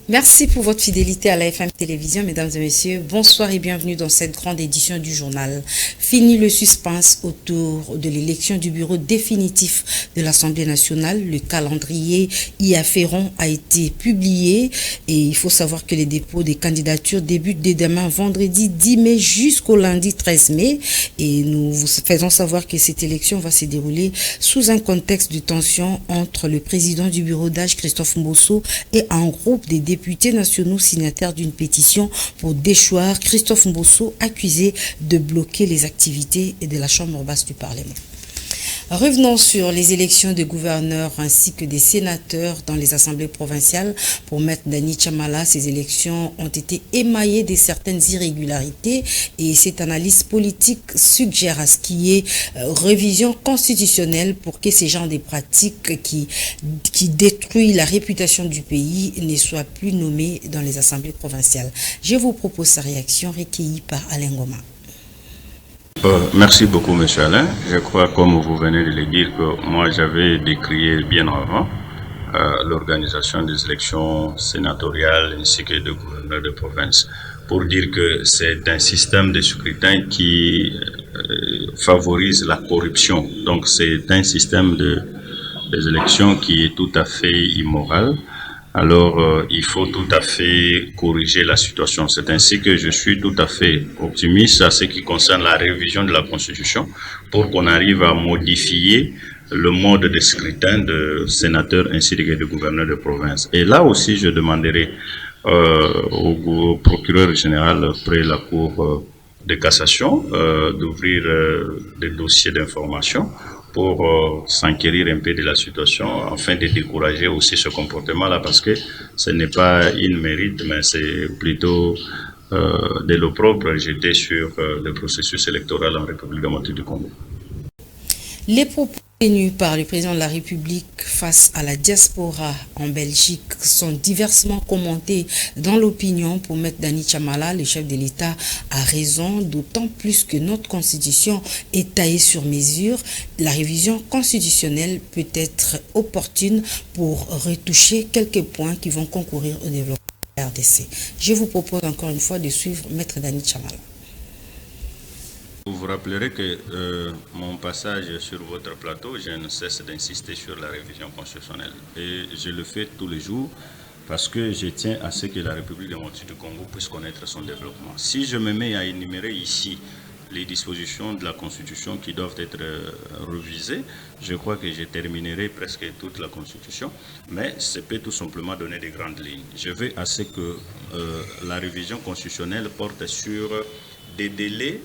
Merci pour votre fidélité à la FM Télévision, mesdames et messieurs. Bonsoir et bienvenue dans cette grande édition du journal. Fini le suspense autour de l'élection du bureau définitif de l'Assemblée nationale. Le calendrier y afférent a été publié et il faut savoir que les dépôts des candidatures débutent dès demain, vendredi 10 mai jusqu'au lundi 13 mai. Et nous vous faisons savoir que cette élection va se dérouler sous un contexte de tension entre le président du bureau d'âge, Christophe Mbosso, et un groupe des députés nationaux signataires d'une pétition pour déchoir Christophe Mbosso, accusé de bloquer les activités de la Chambre basse du Parlement. Revenons sur les élections de gouverneurs ainsi que des sénateurs dans les assemblées provinciales. Pour Maître Dani Chamala, ces élections ont été émaillées de certaines irrégularités et cette analyse politique suggère à ce qu'il y ait révision constitutionnelle pour que ces genres de pratiques qui détruisent la réputation du pays ne soient plus nommés dans les assemblées provinciales. Je vous propose sa réaction recueillie par Alain Goma. Merci beaucoup, M. Alain. Je crois, comme vous venez de le dire, que moi j'avais décrié bien avant l'organisation des élections sénatoriales ainsi que de gouverneurs de province pour dire que c'est un système de scrutin qui favorise la corruption. Donc c'est un système des élections qui est tout à fait immoral. Alors, il faut tout à fait corriger la situation. C'est ainsi que je suis tout à fait optimiste à ce qui concerne la révision de la Constitution pour qu'on arrive à modifier le mode de scrutin de sénateurs ainsi que de gouverneurs de province. Et là aussi, je demanderai au procureur général près la Cour de cassation d'ouvrir des dossiers d'information pour s'enquérir un peu de la situation, afin de décourager aussi ce comportement-là, parce que ce n'est pas une mérite, mais c'est plutôt de l'opprobre jeté sur le processus électoral en République démocratique du Congo. Les propos tenus par le président de la République face à la diaspora en Belgique sont diversement commentés dans l'opinion. Pour Maître Dani Chamala, le chef de l'État a raison, d'autant plus que notre constitution est taillée sur mesure. La révision constitutionnelle peut être opportune pour retoucher quelques points qui vont concourir au développement de la RDC. Je vous propose encore une fois de suivre Maître Dani Chamala. Vous vous rappellerez que mon passage sur votre plateau, je ne cesse d'insister sur la révision constitutionnelle. Et je le fais tous les jours parce que je tiens à ce que la République démocratique du Congo puisse connaître son développement. Si je me mets à énumérer ici les dispositions de la Constitution qui doivent être révisées, je crois que je terminerai presque toute la Constitution, mais ça peut tout simplement donner des grandes lignes. Je veux à ce que la révision constitutionnelle porte sur des délais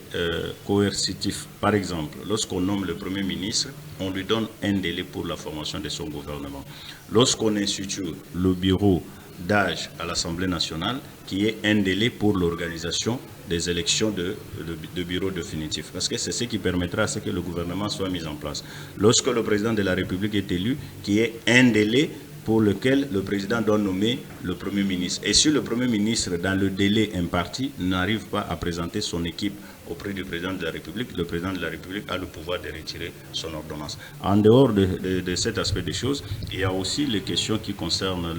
coercitifs. Par exemple, lorsqu'on nomme le Premier ministre, on lui donne un délai pour la formation de son gouvernement. Lorsqu'on institue le bureau d'âge à l'Assemblée nationale, qui est un délai pour l'organisation des élections de bureau définitif. Parce que c'est ce qui permettra à ce que le gouvernement soit mis en place. Lorsque le président de la République est élu, qui est un délai pour lequel le président doit nommer le Premier ministre. Et si le Premier ministre, dans le délai imparti, n'arrive pas à présenter son équipe auprès du président de la République, le président de la République a le pouvoir de retirer son ordonnance. En dehors de cet aspect des choses, il y a aussi les questions qui concernent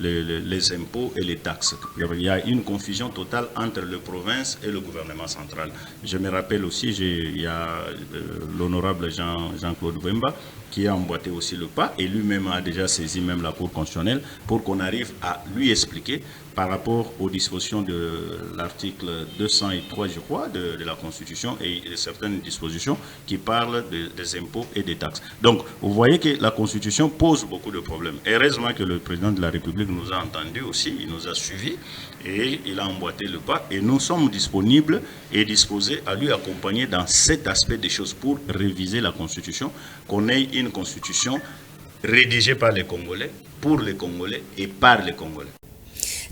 les impôts et les taxes. Il y a une confusion totale entre le province et le gouvernement central. Je me rappelle aussi, il y a l'honorable Jean-Claude Bemba qui a emboîté aussi le pas et lui-même a déjà saisi même la Cour constitutionnelle pour qu'on arrive à lui expliquer par rapport aux dispositions de l'article 203, je crois, de la Constitution et certaines dispositions qui parlent des impôts et des taxes. Donc, vous voyez que la Constitution pose beaucoup de problèmes. Heureusement que le président de la République nous a entendus aussi, il nous a suivis et il a emboîté le pas. Et nous sommes disponibles et disposés à lui accompagner dans cet aspect des choses pour réviser la Constitution, qu'on ait une Constitution rédigée par les Congolais, pour les Congolais et par les Congolais.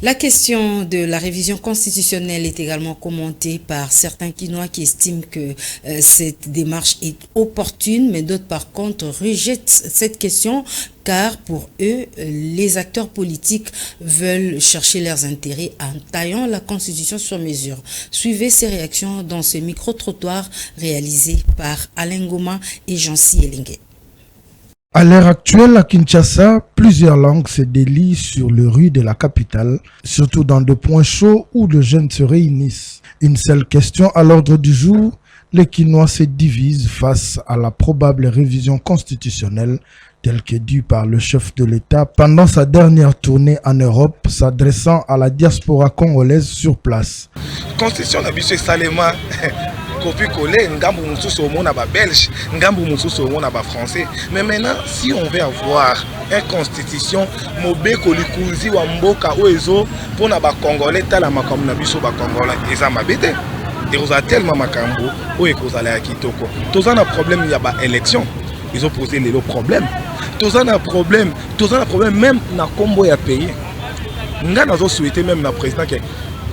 La question de la révision constitutionnelle est également commentée par certains Quinois qui estiment que cette démarche est opportune, mais d'autres par contre rejettent cette question car pour eux, les acteurs politiques veulent chercher leurs intérêts en taillant la constitution sur mesure. Suivez ces réactions dans ce micro-trottoir réalisé par Alain Goma et Jean-Cy Elingue. À l'heure actuelle, à Kinshasa, plusieurs langues se délient sur les rues de la capitale, surtout dans des points chauds où les jeunes se réunissent. Une seule question à l'ordre du jour, les Kinois se divisent face à la probable révision constitutionnelle telle que due par le chef de l'État pendant sa dernière tournée en Europe, s'adressant à la diaspora congolaise sur place. Constitution d'habitude Salema. Copier-coller, ngambo mususu au monde à belge, ngambo mususu au monde à français. Mais maintenant, si on veut avoir une constitution, mobe kolikuzi wa mboka oezo pour na ba congolais tala makambo na biso ba congolais eza mabete. Et vous a tellement makambo o ekozala ya kitoko. Toza na problème ya ba élection. Ils ont posé les problèmes. Toza na problème même na kombo ya pays. Nga nazo souhaiter même na président que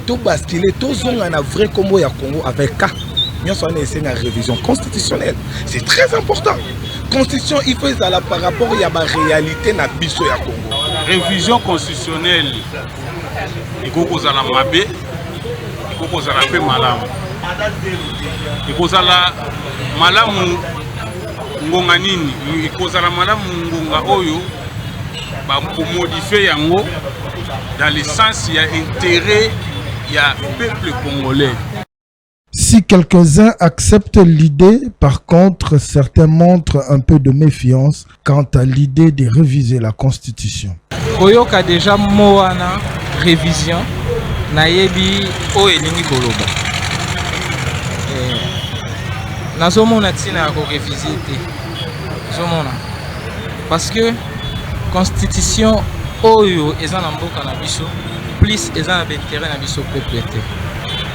tout basculer, tout zonga na vrai kombo ya Congo avec ka. Nous sommes une révision constitutionnelle. C'est très important. Constitution, il faut aller par rapport à la réalité na biso ya Congo. Révision constitutionnelle. Il faut que la mabé, il faut que la paix malam. Il faut que la malam ngonga nini, il faut que la malam ngonga oyo ba pour modifier yango dans le sens il y a intérêt il y a peuple congolais. Si quelques-uns acceptent l'idée, par contre, certains montrent un peu de méfiance quant à l'idée de réviser la Constitution. Koyoka déjà moana révision nayebi o elingi koloba. Nazomona tina ko réviser te. Zomona. Parce que Constitution oyo eza na mboka na biso plus eza na intérêt na biso peuple te.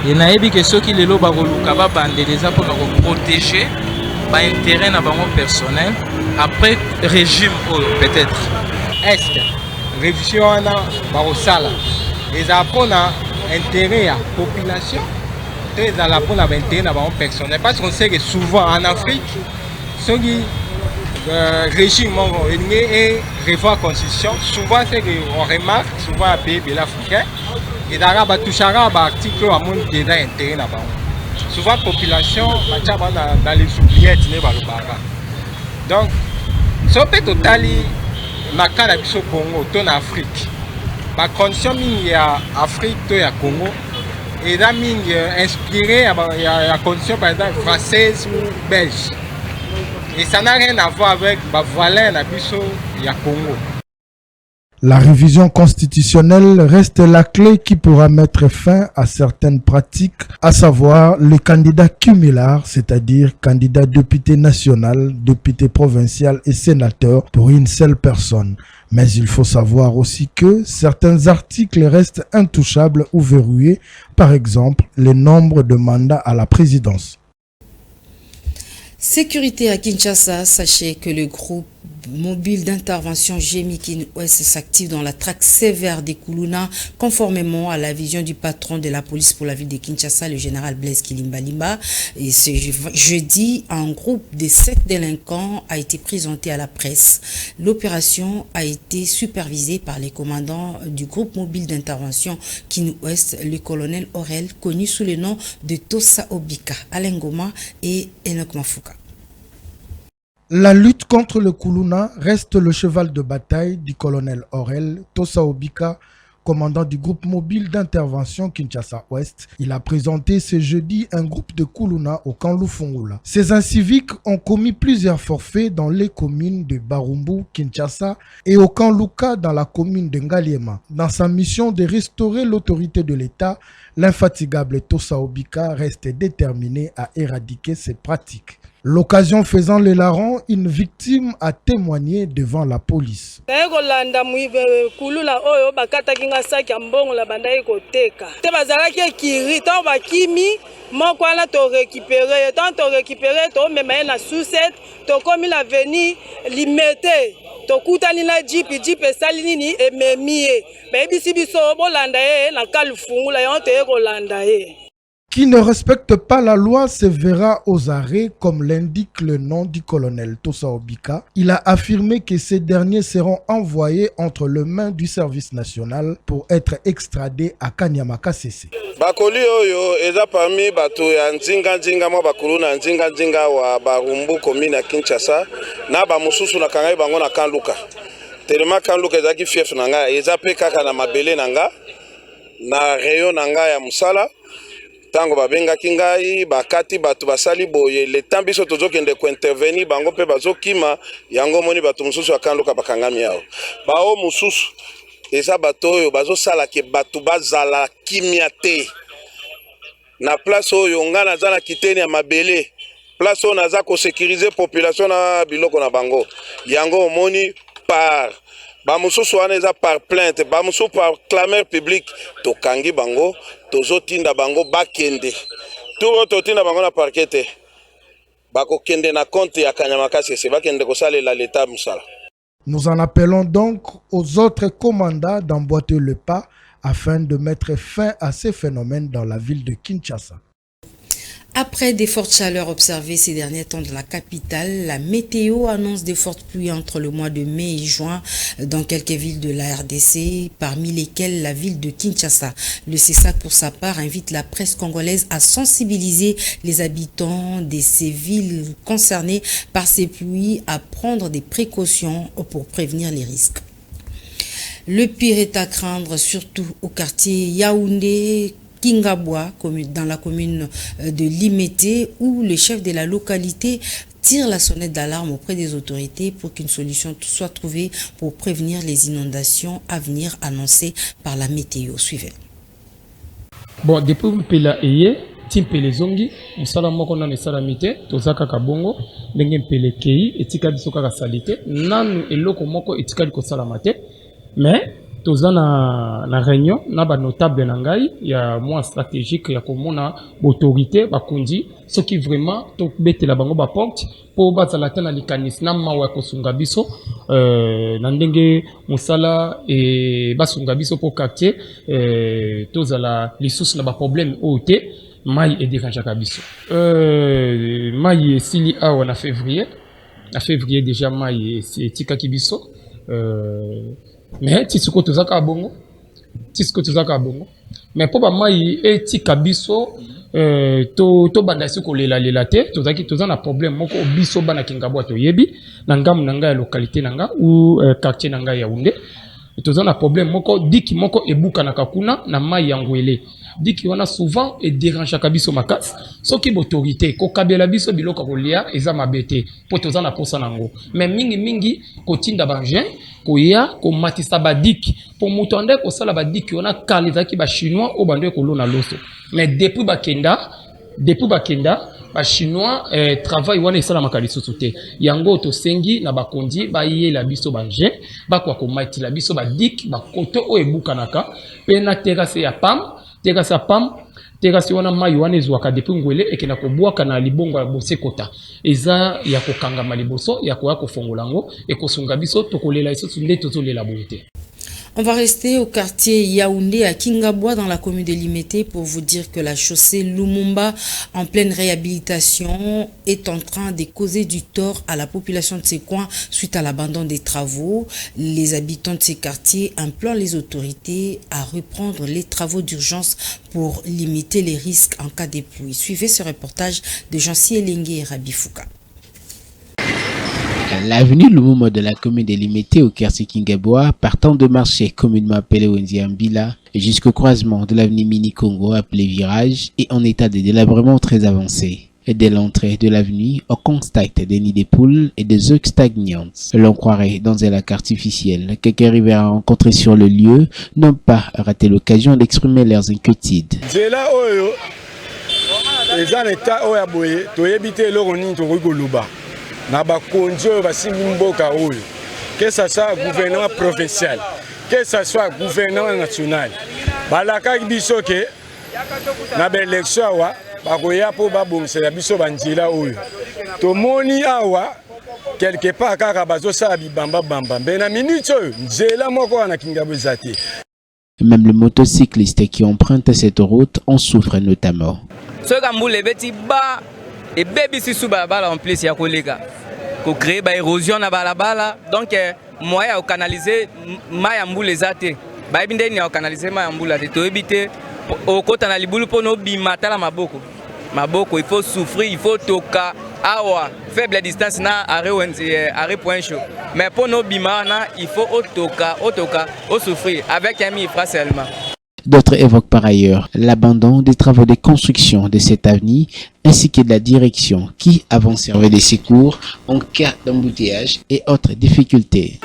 Et naebi que ceux qui les loba koluka ba bande les a pour protéger ba intérêt na bango personnel après régime peut-être est révision na ba osala les apona intérêt à population très à la pour na intérêt na bango personnel parce qu'on sait que souvent en Afrique ceux qui régime et revoir la constitution souvent c'est qu'on remarque souvent à pays africain et d'arabe touchera à article à mon déjà intérêt là-bas. Souvent la population dans les oubliettes ne va pas. Donc ça peut totalement na cas de Congo ton Afrique. La condition mingi ya Afrique to ya Congo et là mingi inspiré à la condition par exemple française ou belge. Et ça n'a rien à voir avec la valeur de la Congo. La révision constitutionnelle reste la clé qui pourra mettre fin à certaines pratiques, à savoir les candidats cumulars, c'est-à-dire candidats député national, député provincial et sénateur pour une seule personne. Mais il faut savoir aussi que certains articles restent intouchables ou verrouillés, par exemple le nombre de mandats à la présidence. Sécurité à Kinshasa, sachez que le groupe mobile d'intervention GMI Kin-Ouest s'active dans la traque sévère des Kuluna, conformément à la vision du patron de la police pour la ville de Kinshasa, le général Blaise Kilimbalimba. Et ce jeudi, un groupe de 7 délinquants a été présenté à la presse. L'opération a été supervisée par les commandants du groupe mobile d'intervention Kin-Ouest, le colonel Aurel, connu sous le nom de Tosa Obika, Alain Goma et Enoch Mafuka. La lutte contre le Kuluna reste le cheval de bataille du colonel Aurel Tosa Obika, commandant du groupe mobile d'intervention Kinshasa-Ouest. Il a présenté ce jeudi un groupe de Kuluna au camp Lufungula. Ces inciviques ont commis plusieurs forfaits dans les communes de Barumbu, Kinshasa et au camp Luka dans la commune de Ngaliema. Dans sa mission de restaurer l'autorité de l'État, l'infatigable Tosa Obika reste déterminé à éradiquer ces pratiques. L'occasion faisant le larron, une victime a témoigné devant la police. Qui ne respecte pas la loi se verra aux arrêts, comme l'indique le nom du colonel Tosa Obika. Il a affirmé que ces derniers seront envoyés entre les mains du service national pour être extradés à Kanyamaka CC. Bakoli oyo eza parmi bato ya nzinga mwa bakulu na nzinga wa Barumbu commune ya Kinshasa na ba mususu na kangai bango na Kanluka. Tellement Kanluka ezaki fief na nga eza pe kaka na mabele na nga na rayon na nga ya musala. Tango babengaki ngai bakati bato basali boye le temps biso tozokende ko intervenir bango pe bazokima yango moni bato mususu akanduka bakangami yao bao mususu eza bato oyo bazosala ke bato bazala kimia te na place oyo nga naza na kiteni ya mabele place oyo naza ko sécuriser population na biloko na bango yango moni par bamususu wana eza par plainte bamususu par clameur public tokangi bango tozotinda bango bakende turo totinda bango na parquet bakokende na compte ya Kanyamaka CC bakende kosalela l'état musala. Nous en appelons donc aux autres commandants d'emboîter le pas afin de mettre fin à ces phénomènes dans la ville de Kinshasa. Après des fortes chaleurs observées ces derniers temps dans la capitale, la météo annonce des fortes pluies entre le mois de mai et juin dans quelques villes de la RDC, parmi lesquelles la ville de Kinshasa. Le CESAC, pour sa part, invite la presse congolaise à sensibiliser les habitants de ces villes concernées par ces pluies à prendre des précautions pour prévenir les risques. Le pire est à craindre, surtout au quartier Yaoundé, Kingabwa, dans la commune de Limete, où le chef de la localité tire la sonnette d'alarme auprès des autorités pour qu'une solution soit trouvée pour prévenir les inondations à venir annoncées par la météo. Suivez. Bon, depuis Mpela Eye, Timpele Zongi, Msala Moko na Salamite, Tozaka Kabongo, Ndenge Mpele Kei, Etika Bisoka Salite, Nanu Eloko Moko Etika Liko Salamate, mais toza na réunion na ba notable na ngai ya moi stratégique ya komona autorité bakundi ce qui vraiment to betela bango ba porte po bazala tana likanis na mawa kosunga biso na ndenge musala e basunga biso po quartier toza la lisusu na ba problème ote mai e dérange biso mai sili awa na février déjà mai c'est tika kibiso mais tisiko tozaka bongo mais po ba mai etika biso to bandasi ko lela te toza na problème moko biso bana Kingabwa to yebi na ngamu na ngai ya localité na nga ou quartier na ngai ya Yaoundé toza na problème moko diki moko ebuka na kakuna na mai ya Ngwele diki wana souvent et dérange kabiso makasi soki autorité ko kabela biso biloko kolia eza mabete po toza na posa nango mais mingi kotinda bangin koya ko matisa badiki po mutande ko sala badiki wana kalizaki ba chinois o bande ko lona loso mais depuis bakenda ba chinois travail wana esala makaliso te yango to sengi na bakondi ba yela biso bangin ba kwa ko matila biso badiki ba koto o ebukanaka pe na terrasse ya terasi wana mai wana ezwaka depuis Ngwele ekena kobwaka na libongo ya bosekota eza ya kokangama liboso ya koya kofongola ngo ekosunga biso tokolela isusu nde tozolela bonte. On va rester au quartier Yaoundé à Kingabwa dans la commune de Limete pour vous dire que la chaussée Lumumba en pleine réhabilitation est en train de causer du tort à la population de ces coins suite à l'abandon des travaux. Les habitants de ces quartiers implorent les autorités à reprendre les travaux d'urgence pour limiter les risques en cas de pluie. Suivez ce reportage de Jean-Cy Elengue et Rabi Fouka. L'avenue Lumumba de la commune de Limete au quartier Kingabwa, partant de marché communément appelé Wendiambila jusqu'au croisement de l'avenue Mini Congo appelé Virage est en état de délabrement très avancé. Et dès l'entrée de l'avenue, on constate des nids de poules et des œufs stagnantes. L'on croirait dans un lac artificiel. Quelques riverains rencontrés sur le lieu n'ont pas raté l'occasion d'exprimer leurs inquiétudes. Na bakonzi oyo basimbi mboka oyo que ça soit gouvernement provincial que ça soit gouvernement national balakaki biso ke na baélection awa bakoya po babongisela biso banzela oyo tomoni awa quelque part kaka bazosala bibamba mbe na minute oyo nzela moko wana Kingabwa ezate. Même les motocyclistes qui empruntent cette route en souffrent notamment. soka mbula ebeti ba ebebisi su balabala en plus ya koleka créer ba érosion na balabala donc moyen ya canaliser mai ya mbula eza te bayebi ndeni ya canaliser mai ya mbula te toyebi te okota na libulu mpo na obima tala maboko il faut souffrir il faut toka awa faible distance na arrêt point chaud mais pour nos bimana il faut otoka souffrir avec un mifra seulement. D'autres évoquent par ailleurs l'abandon des travaux de construction de cette avenue ainsi que de la direction qui avant servait des secours en cas d'embouteillage et autres difficultés.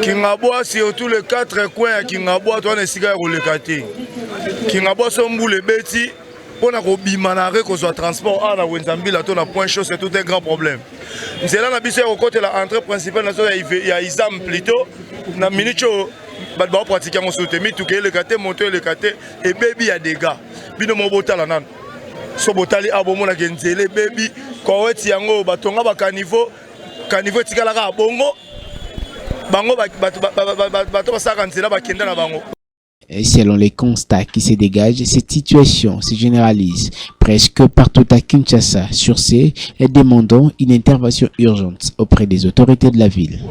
Kingabwa surtout les 4 coins à Kingabwa toi nesiga rolekate. Kingabwa somboule beti pour na bimanare ko soit transport à la Wenzambila to na point chaud c'est tout un grand problème. C'est là na biso au côté la entrée principale na il y a Isam plutôt na minicho ba pratiquer mon soutemi tout que le kate monter le kate et baby a des gars. Bino mo botala nan. So botali abomo na genzele baby ko weti yango batonga ba caniveau tikala ka bongo. Et selon les constats qui se dégagent, cette situation se généralise presque partout à Kinshasa. Sur ce, demandons une intervention urgente auprès des autorités de la ville.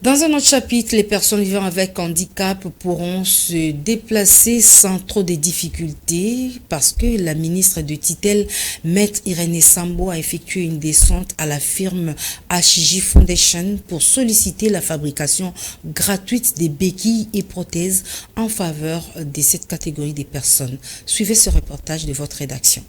Dans un autre chapitre, les personnes vivant avec handicap pourront se déplacer sans trop de difficultés parce que la ministre de tutelle, Maître Irène Sambo, a effectué une descente à la firme HJ Foundation pour solliciter la fabrication gratuite des béquilles et prothèses en faveur de cette catégorie de personnes. Suivez ce reportage de votre rédaction.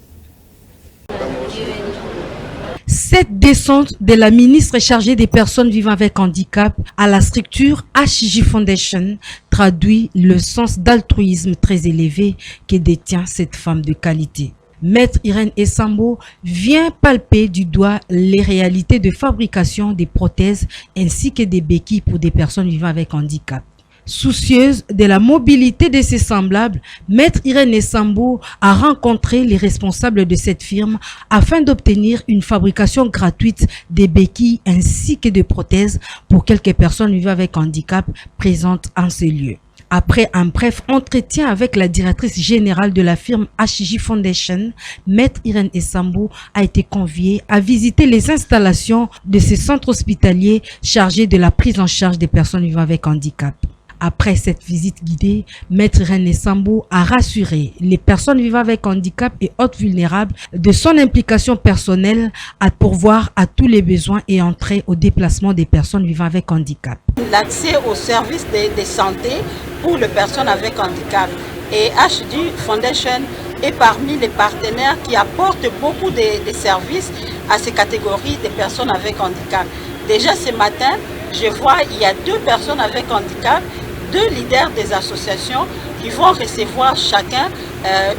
Cette descente de la ministre chargée des personnes vivant avec handicap à la structure HJ Foundation traduit le sens d'altruisme très élevé que détient cette femme de qualité. Maître Irène Sambo vient palper du doigt les réalités de fabrication des prothèses ainsi que des béquilles pour des personnes vivant avec handicap. Soucieuse de la mobilité de ses semblables, Maître Irène Sambo a rencontré les responsables de cette firme afin d'obtenir une fabrication gratuite des béquilles ainsi que de prothèses pour quelques personnes vivant avec handicap présentes en ces lieux. Après un bref entretien avec la directrice générale de la firme HJ Foundation, Maître Irène Sambo a été conviée à visiter les installations de ce centre hospitalier chargé de la prise en charge des personnes vivant avec handicap. Après cette visite guidée, Maître Irène Sambo a rassuré les personnes vivant avec handicap et autres vulnérables de son implication personnelle à pourvoir à tous les besoins et entrer au déplacement des personnes vivant avec handicap. L'accès aux services de santé pour les personnes avec handicap. Et HJ Foundation est parmi les partenaires qui apportent beaucoup de services à ces catégories de personnes avec handicap. Déjà ce matin, je vois il y a 2 personnes avec handicap, 2 leaders des associations qui vont recevoir chacun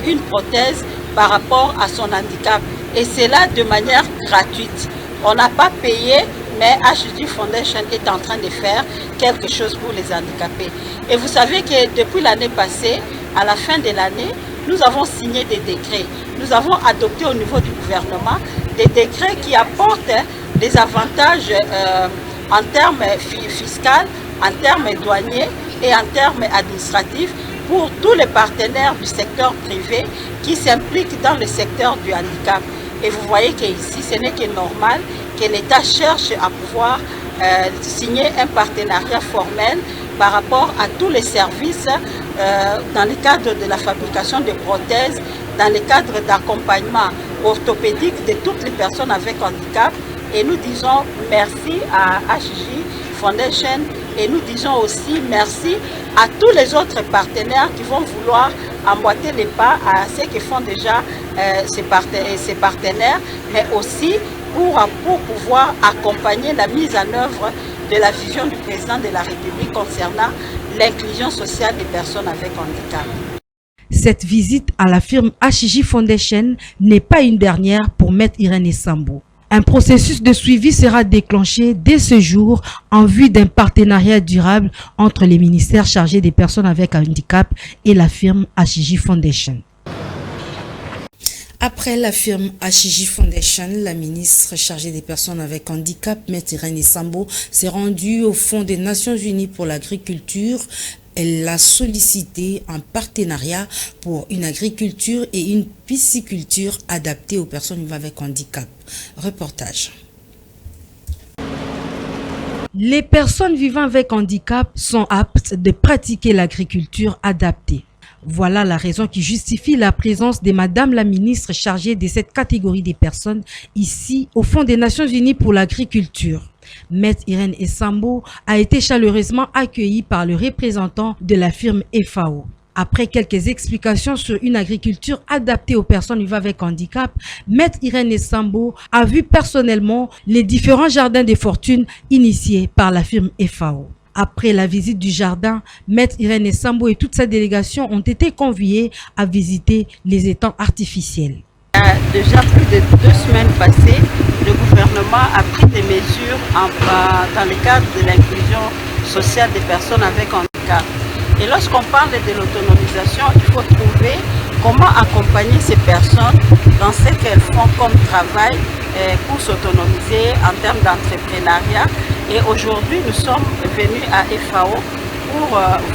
une prothèse par rapport à son handicap. Et c'est là de manière gratuite. On n'a pas payé, mais HJ Foundation est en train de faire quelque chose pour les handicapés. Et vous savez que depuis l'année passée, à la fin de l'année, nous avons signé des décrets. Nous avons adopté au niveau du gouvernement des décrets qui apportent des avantages en termes fiscaux, en termes douaniers et en termes administratifs pour tous les partenaires du secteur privé qui s'impliquent dans le secteur du handicap. Et vous voyez qu'ici, ce n'est que normal que l'État cherche à pouvoir signer un partenariat formel par rapport à tous les services dans le cadre de la fabrication de prothèses, dans le cadre d'accompagnement orthopédique de toutes les personnes avec handicap. Et nous disons merci à HJ Foundation et nous disons aussi merci à tous les autres partenaires qui vont vouloir emboîter les pas à ce que font déjà ces partenaires, mais aussi pour pouvoir accompagner la mise en œuvre de la vision du président de la République concernant l'inclusion sociale des personnes avec handicap. Cette visite à la firme HJ Foundation n'est pas une dernière pour Maître Irène Sambo. Un processus de suivi sera déclenché dès ce jour en vue d'un partenariat durable entre les ministères chargés des personnes avec handicap et la firme HJ Foundation. Après la firme HJ Foundation, la ministre chargée des personnes avec handicap, Maître Irène Sambo, s'est rendue au Fonds des Nations Unies pour l'agriculture Elle l'a sollicité en partenariat pour une agriculture et une pisciculture adaptée aux personnes vivant avec handicap. Reportage. Les personnes vivant avec handicap sont aptes de pratiquer l'agriculture adaptée. Voilà la raison qui justifie la présence de Madame la ministre chargée de cette catégorie des personnes ici au Fonds des Nations Unies pour l'agriculture. Maître Irène Essambo a été chaleureusement accueillie par le représentant de la firme FAO. Après quelques explications sur une agriculture adaptée aux personnes vivant avec handicap, Maître Irène Essambo a vu personnellement les différents jardins de fortune initiés par la firme FAO. Après la visite du jardin, Maître Irène Essambo et toute sa délégation ont été conviés à visiter les étangs artificiels. Déjà plus de 2 semaines passées, le gouvernement a pris des mesures dans le cadre de l'inclusion sociale des personnes avec handicap. Et lorsqu'on parle de l'autonomisation, il faut trouver comment accompagner ces personnes dans ce qu'elles font comme travail pour s'autonomiser en termes d'entrepreneuriat. Et aujourd'hui, nous sommes venus à FAO pour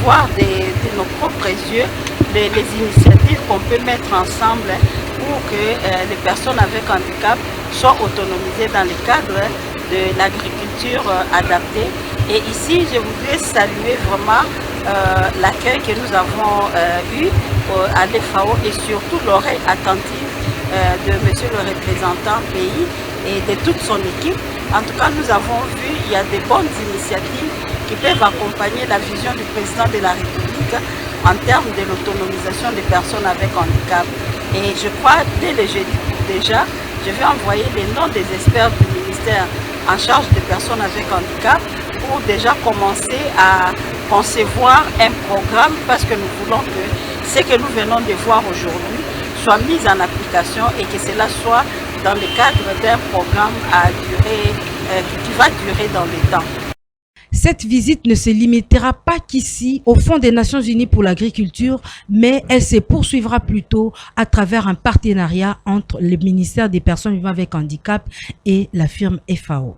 voir de nos propres yeux les initiatives qu'on peut mettre ensemble pour que les personnes avec handicap soient autonomisées dans le cadre de l'agriculture adaptée. Et ici, je voudrais saluer vraiment l'accueil que nous avons eu à l'FAO et surtout l'oreille attentive de monsieur le représentant pays et de toute son équipe. En tout cas, nous avons vu il y a des bonnes initiatives qui peuvent accompagner la vision du président de la République en termes de l'autonomisation des personnes avec handicap. Et je crois, dès le jeudi déjà, je vais envoyer les noms des experts du ministère en charge des personnes avec handicap pour déjà commencer à concevoir un programme parce que nous voulons que ce que nous venons de voir aujourd'hui soit mis en application et que cela soit dans le cadre d'un programme qui va durer dans le temps. Cette visite ne se limitera pas qu'ici au Fonds des Nations Unies pour l'agriculture, mais elle se poursuivra plutôt à travers un partenariat entre le ministère des Personnes vivant avec handicap et la firme FAO.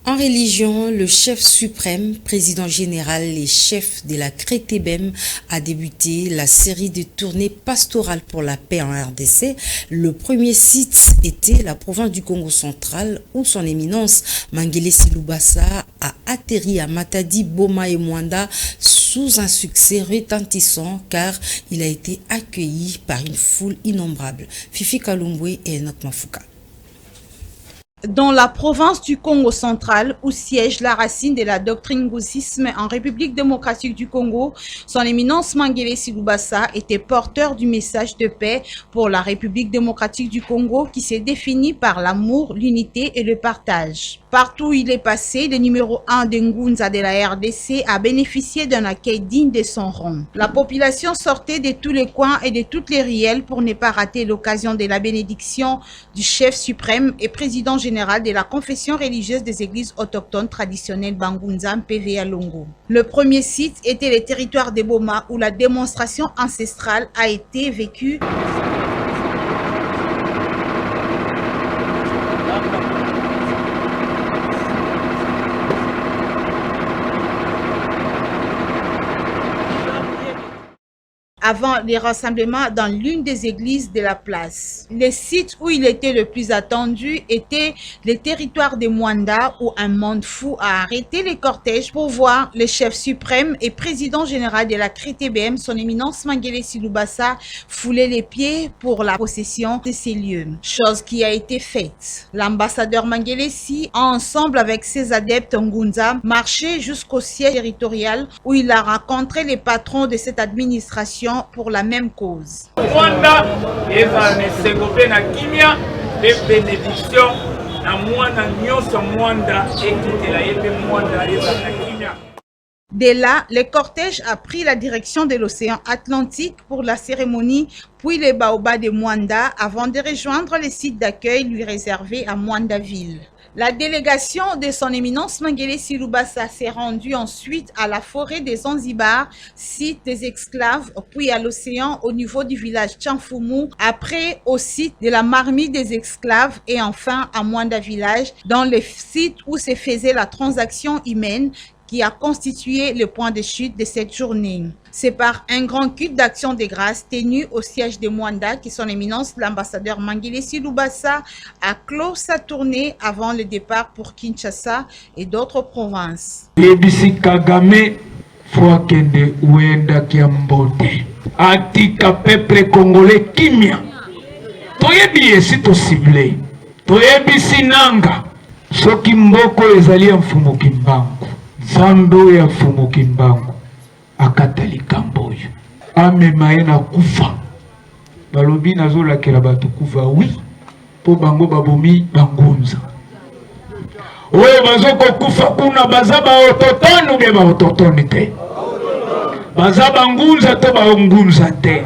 En religion, le chef suprême, président général et chef de la CRETEBEM a débuté la série de tournées pastorales pour la paix en RDC. Le premier site était la province du Congo central où son éminence Mangele Silubasa a atterri à Matadi, Boma et Mwanda sous un succès retentissant car il a été accueilli par une foule innombrable. Fifi Kalumbwe et Enoch Mafuka. Dans la province du Congo central, où siège la racine de la doctrine goussisme en République démocratique du Congo, son éminence Mangele Silubasa était porteur du message de paix pour la République démocratique du Congo qui s'est défini par l'amour, l'unité et le partage. Partout où il est passé, le numéro 1 de Ngunza de la RDC a bénéficié d'un accueil digne de son rang. La population sortait de tous les coins et de toutes les ruelles pour ne pas rater l'occasion de la bénédiction du chef suprême et président général de la confession religieuse des églises autochtones traditionnelles Bangunza PVA Longo. Le premier site était le territoire de Boma où la démonstration ancestrale a été vécue. Avant les rassemblements dans l'une des églises de la place. Le site où il était le plus attendu était le territoire de Mwanda où un monde fou a arrêté les cortèges pour voir le chef suprême et président général de la CRETEBEM, son éminence Mangele Silubasa, fouler les pieds pour la possession de ces lieux. Chose qui a été faite. L'ambassadeur Mangele Si, ensemble avec ses adeptes Ngunza, marchait jusqu'au siège territorial où il a rencontré les patrons de cette administration pour la même cause. Dès là, le cortège a pris la direction de l'océan Atlantique pour la cérémonie, puis les baobabs de Mwanda avant de rejoindre le site d'accueil lui réservé à Mwandaville. La délégation de son éminence Mangele Silubasa s'est rendue ensuite à la forêt des Zanzibar, site des esclaves, puis à l'océan au niveau du village Tchanfoumou, après au site de la marmite des esclaves et enfin à Mwanda village, dans le site où se faisait la transaction humaine qui a constitué le point de chute de cette journée. C'est par un grand culte d'action de grâce tenu au siège de Mwanda que son éminence, l'ambassadeur Mangele Silubasa, a clos sa tournée avant le départ pour Kinshasa et d'autres provinces. Lebisi Kagame Fwakende Uenda Kiambote Atika peuple congolais kimia Toyebi esito ciblé Toyebi sinanga Soki mboko ezali ya mfumo kimbangu Zambo ya mfumo kimbangu Akatali kamboyo Amema ena kufa Balobi nazola kela batu kufa oui Po bango babomi bangunza Oye bazoko kufa kuna bazaba ototonu beba ototoni te Bazaba ngunza to baungunza te.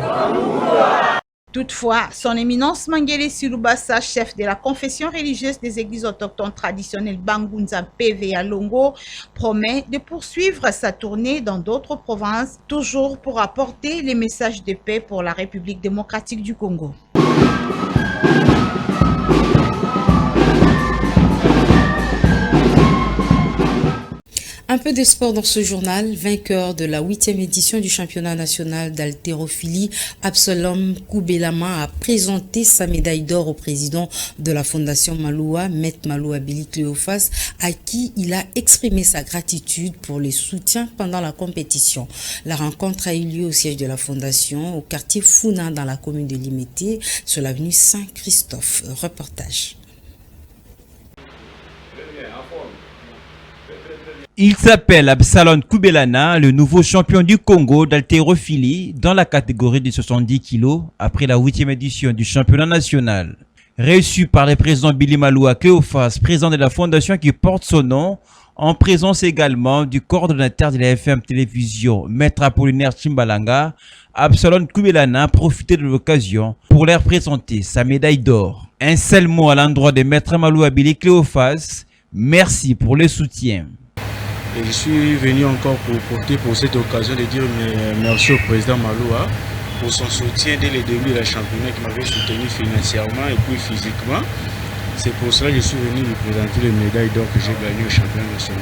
Toutefois, son éminence Mangele Silubasa, chef de la confession religieuse des églises autochtones traditionnelles Bangunza PV à Longo, promet de poursuivre sa tournée dans d'autres provinces, toujours pour apporter les messages de paix pour la République démocratique du Congo. Un peu de sport dans ce journal. Vainqueur de la 8e édition du championnat national d'haltérophilie, Absalom Koubelama a présenté sa médaille d'or au président de la fondation Maloua, Maître Maloua Billy Cléophas, à qui il a exprimé sa gratitude pour le soutien pendant la compétition. La rencontre a eu lieu au siège de la fondation, au quartier Founa, dans la commune de Limité, sur l'avenue Saint-Christophe. Reportage. Il s'appelle Absalom Koubelana, le nouveau champion du Congo d'haltérophilie dans la catégorie de 70 kg après la 8e édition du championnat national. Reçu par le président Billy Maloua Cléophas, président de la fondation qui porte son nom, en présence également du coordonnateur de la FM Télévision, Maître Apollinaire Chimbalanga, Absalom Koubelana a profité de l'occasion pour leur présenter sa médaille d'or. Un seul mot à l'endroit de Maître Maloua Billy Cléophas, merci pour le soutien. Et je suis venu encore pour cette occasion de dire merci au président Maloua pour son soutien dès le début de la championnat qui m'avait soutenu financièrement et puis physiquement. C'est pour cela que je suis venu lui présenter les médailles d'or que j'ai gagnées au championnat national.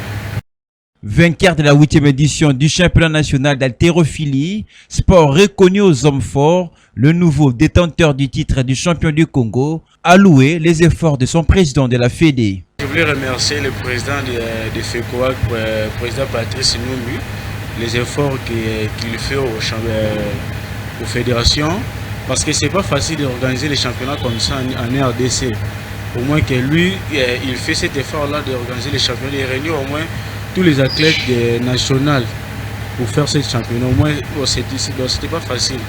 Vainqueur de la 8e édition du championnat national d'haltérophilie, sport reconnu aux hommes forts, le nouveau détenteur du titre du champion du Congo a loué les efforts de son président de la Fédé. Je voulais remercier le président de FECOA, le président Patrice Numbu, les efforts qu'il fait aux fédérations, parce que c'est pas facile d'organiser les championnats comme ça en RDC. Au moins que lui, il fait cet effort-là d'organiser les championnats, il réunit au moins tous les athlètes nationaux pour faire ce championnat. Au moins, c'était pas facile.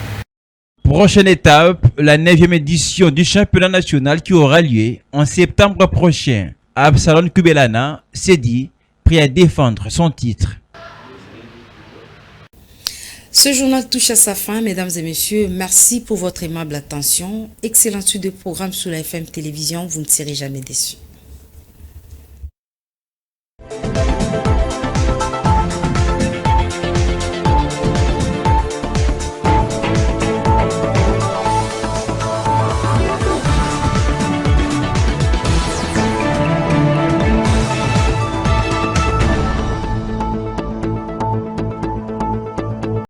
Prochaine étape, la 9e édition du championnat national qui aura lieu en septembre prochain. Absalom Koubelana s'est dit prêt à défendre son titre. Ce journal touche à sa fin, mesdames et messieurs. Merci pour votre aimable attention. Excellente suite de programmes sur la FM Télévision. Vous ne serez jamais déçus.